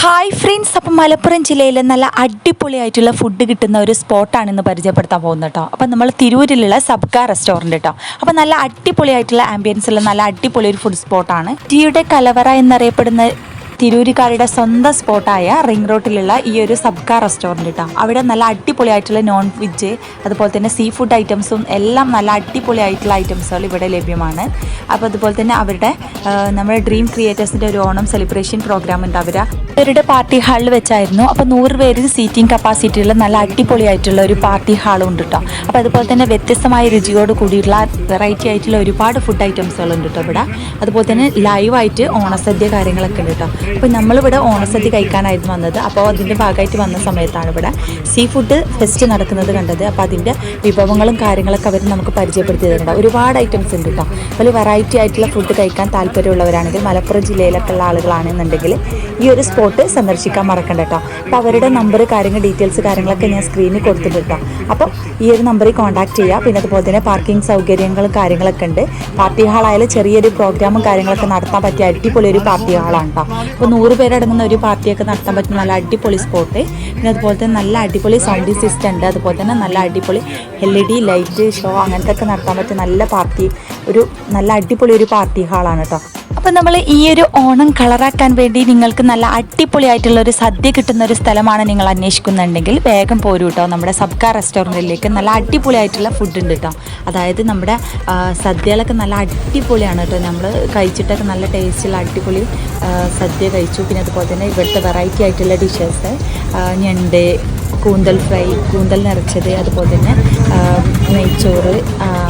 Hi friends, അപ്പം മലപ്പുറം ജില്ലയിൽ നല്ല അടിപൊളിയായിട്ടുള്ള ഫുഡ് കിട്ടുന്ന ഒരു സ്പോട്ടാണ് ഇന്ന് പരിചയപ്പെടുത്താൻ പോകുന്നത് കേട്ടോ. അപ്പം നമ്മൾ തിരൂരിലുള്ള സബ്ക റെസ്റ്റോറൻറ്റ് കേട്ടോ. അപ്പം നല്ല അടിപൊളിയായിട്ടുള്ള ആംബിയൻസുള്ള നല്ല അടിപൊളി ഒരു ഫുഡ് സ്പോട്ടാണ്. ടീയുടെ കലവറ എന്നറിയപ്പെടുന്ന തിരൂരിക്കാരുടെ സ്വന്തം സ്പോട്ടായ റിംഗ് റോഡിലുള്ള ഈ ഒരു സബ്ക റെസ്റ്റോറൻറ്റ് കേട്ടോ. അവിടെ നല്ല അടിപൊളിയായിട്ടുള്ള നോൺ വെജ് അതുപോലെ തന്നെ സീ ഫുഡ് ഐറ്റംസും എല്ലാം നല്ല അടിപൊളിയായിട്ടുള്ള ഐറ്റംസുകൾ ഇവിടെ ലഭ്യമാണ്. അപ്പോൾ അതുപോലെ തന്നെ അവരുടെ നമ്മുടെ ഡ്രീം ക്രിയേറ്റേഴ്സിൻ്റെ ഒരു ഓണം സെലിബ്രേഷൻ പ്രോഗ്രാം ഉണ്ട്. അവരുടെ പാർട്ടി ഹാളിൽ വെച്ചായിരുന്നു. അപ്പോൾ 100 പേര് സീറ്റിംഗ് കപ്പാസിറ്റിയുള്ള നല്ല അടിപൊളിയായിട്ടുള്ള ഒരു പാർട്ടി ഹാളും ഉണ്ട് കേട്ടോ. അപ്പോൾ അതുപോലെ തന്നെ വ്യത്യസ്തമായ രുചിയോട് കൂടിയിട്ടുള്ള വെറൈറ്റി ആയിട്ടുള്ള ഒരുപാട് ഫുഡ് ഐറ്റംസുകളുണ്ട് കേട്ടോ ഇവിടെ. അതുപോലെ തന്നെ ലൈവായിട്ട് ഓണസദ്യ കാര്യങ്ങളൊക്കെ ഉണ്ട് കേട്ടോ. അപ്പോൾ നമ്മളിവിടെ ഓണസദ്യ കഴിക്കാനായിരുന്നു വന്നത്. അപ്പോൾ അതിൻ്റെ ഭാഗമായിട്ട് വന്ന സമയത്താണ് ഇവിടെ സീ ഫുഡ് ഫെസ്റ്റ് നടക്കുന്നത് കണ്ടത്. അപ്പോൾ അതിൻ്റെ വിഭവങ്ങളും കാര്യങ്ങളൊക്കെ അവർ നമുക്ക് പരിചയപ്പെടുത്തി തരുന്നുണ്ട്. ഒരുപാട് ഐറ്റംസ് ഉണ്ട് കേട്ടോ. അപ്പോൾ വെറൈറ്റി ആയിട്ടുള്ള ഫുഡ് കഴിക്കാൻ താല്പര്യമുള്ളവരാണെങ്കിൽ മലപ്പുറം ജില്ലയിലൊക്കെ ഉള്ള ആളുകളാണെന്നുണ്ടെങ്കിൽ ഈ ഒരു സ്പോട്ട് സന്ദർശിക്കാൻ മറക്കണ്ട കേട്ടോ. അപ്പോൾ അവരുടെ നമ്പർ ഡീറ്റെയിൽസ് കാര്യങ്ങളൊക്കെ ഞാൻ സ്ക്രീനിൽ കൊടുത്തിട്ടുണ്ട് കേട്ടോ. അപ്പോൾ ഈ ഒരു നമ്പറിൽ കോൺടാക്ട് ചെയ്യുക. പിന്നെ അതുപോലെ തന്നെ പാർക്കിംഗ് സൗകര്യങ്ങളും കാര്യങ്ങളൊക്കെ ഉണ്ട്. പാർട്ടി ഹാളായാലും ചെറിയൊരു പ്രോഗ്രാമും കാര്യങ്ങളൊക്കെ നടത്താൻ പറ്റിയ അടിപൊളി ഒരു പാർട്ടി ഹാളാണ് കേട്ടോ. അപ്പോൾ 100 പേരടങ്ങുന്ന ഒരു പാർട്ടിയൊക്കെ നടത്താൻ പറ്റുന്ന നല്ല അടിപൊളി സ്പോട്ട്. പിന്നെ അതുപോലെ തന്നെ നല്ല അടിപൊളി സൗണ്ട് സിസ്റ്റം ഉണ്ട്. അതുപോലെ തന്നെ നല്ല അടിപൊളി LED ലൈറ്റ് ഷോ അങ്ങനത്തെ ഒക്കെ നടത്താൻ പറ്റിയ നല്ല അടിപൊളി ഒരു പാർട്ടി ഹാളാണ് കേട്ടോ. അപ്പോൾ നമ്മൾ ഈ ഒരു ഓണം കളറാക്കാൻ വേണ്ടി നിങ്ങൾക്ക് നല്ല അടിപൊളിയായിട്ടുള്ള ഒരു സദ്യ കിട്ടുന്ന ഒരു സ്ഥലമാണ് നിങ്ങൾ അന്വേഷിക്കുന്നുണ്ടെങ്കിൽ വേഗം പോരൂ കേട്ടോ. നമ്മുടെ സബ്ക റെസ്റ്റോറൻറ്റിലേക്ക് നല്ല അടിപൊളിയായിട്ടുള്ള ഫുഡ് ഉണ്ട് കേട്ടോ. അതായത് നമ്മുടെ സദ്യകളൊക്കെ നല്ല അടിപൊളിയാണ് കേട്ടോ. നമ്മൾ കഴിച്ചിട്ടൊക്കെ നല്ല ടേസ്റ്റുള്ള അടിപൊളി സദ്യ കഴിച്ചു. പിന്നെ അതുപോലെ തന്നെ ഇവിടുത്തെ വെറൈറ്റി ആയിട്ടുള്ള ഡിഷസ് ഞണ്ട്, കൂന്തൽ ഫ്രൈ, കൂന്തൽ നിറച്ചത്, അതുപോലെ തന്നെ നെയ്ച്ചോറ്,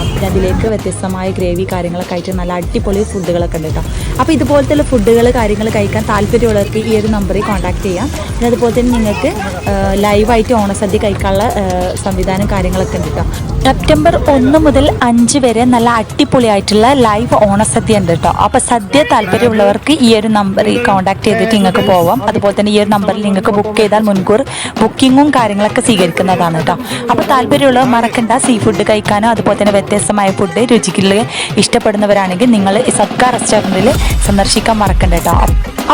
പിന്നെ അതിലേക്ക് വ്യത്യസ്തമായ ഗ്രേവി കാര്യങ്ങളൊക്കെ ആയിട്ട് നല്ല അടിപൊളി ഫുഡുകളൊക്കെ ഉണ്ട് കേട്ടോ. അപ്പോൾ ഇതുപോലത്തെ ഫുഡുകൾ കാര്യങ്ങൾ കഴിക്കാൻ താല്പര്യമുള്ളവർക്ക് ഈ ഒരു നമ്പറിൽ കോൺടാക്ട് ചെയ്യാം. പിന്നെ അതുപോലെ തന്നെ നിങ്ങൾക്ക് ലൈവായിട്ട് ഓണസദ്യ കഴിക്കാനുള്ള സംവിധാനം കാര്യങ്ങളൊക്കെ ഉണ്ട് കേട്ടോ. സെപ്റ്റംബർ 1 മുതൽ 5 വരെ നല്ല അടിപൊളിയായിട്ടുള്ള ലൈവ് ഓണസദ്യ ഉണ്ട് കേട്ടോ. അപ്പോൾ സദ്യ താല്പര്യമുള്ളവർക്ക് ഈ ഒരു നമ്പറിൽ കോൺടാക്ട് ചെയ്തിട്ട് നിങ്ങൾക്ക് പോവാം. അതുപോലെ തന്നെ ഈ ഒരു നമ്പറിൽ നിങ്ങൾക്ക് ബുക്ക് ചെയ്താൽ മുൻകൂർ ബുക്കിങ്ങും കാര്യങ്ങളൊക്കെ സ്വീകരിക്കുന്നതാണ് കേട്ടോ. അപ്പോൾ താല്പര്യമുള്ളവർ മറക്കണ്ട, സീ ഫുഡ് കഴിക്കാനോ അതുപോലെ തന്നെ വ്യത്യസ്തമായ ഫുഡ് രുചികളിൽ ഇഷ്ടപ്പെടുന്നവരാണെങ്കിൽ നിങ്ങൾ ഈ സബ്ക റെസ്റ്റോറൻറ്റിൽ സന്ദർശിക്കാൻ മറക്കണ്ട കേട്ടോ.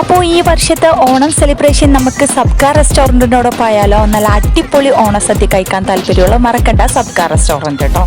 അപ്പോൾ ഈ വർഷത്തെ ഓണം സെലിബ്രേഷൻ നമുക്ക് സബ്ക റെസ്റ്റോറൻറ്റിനോടൊപ്പം ആയാലോ. നല്ല അടിപൊളി ഓണസദ്യ കഴിക്കാൻ താല്പര്യമുള്ള മറക്കണ്ട സബ്ക റെസ്റ്റോറൻറ്റ് കേട്ടോ.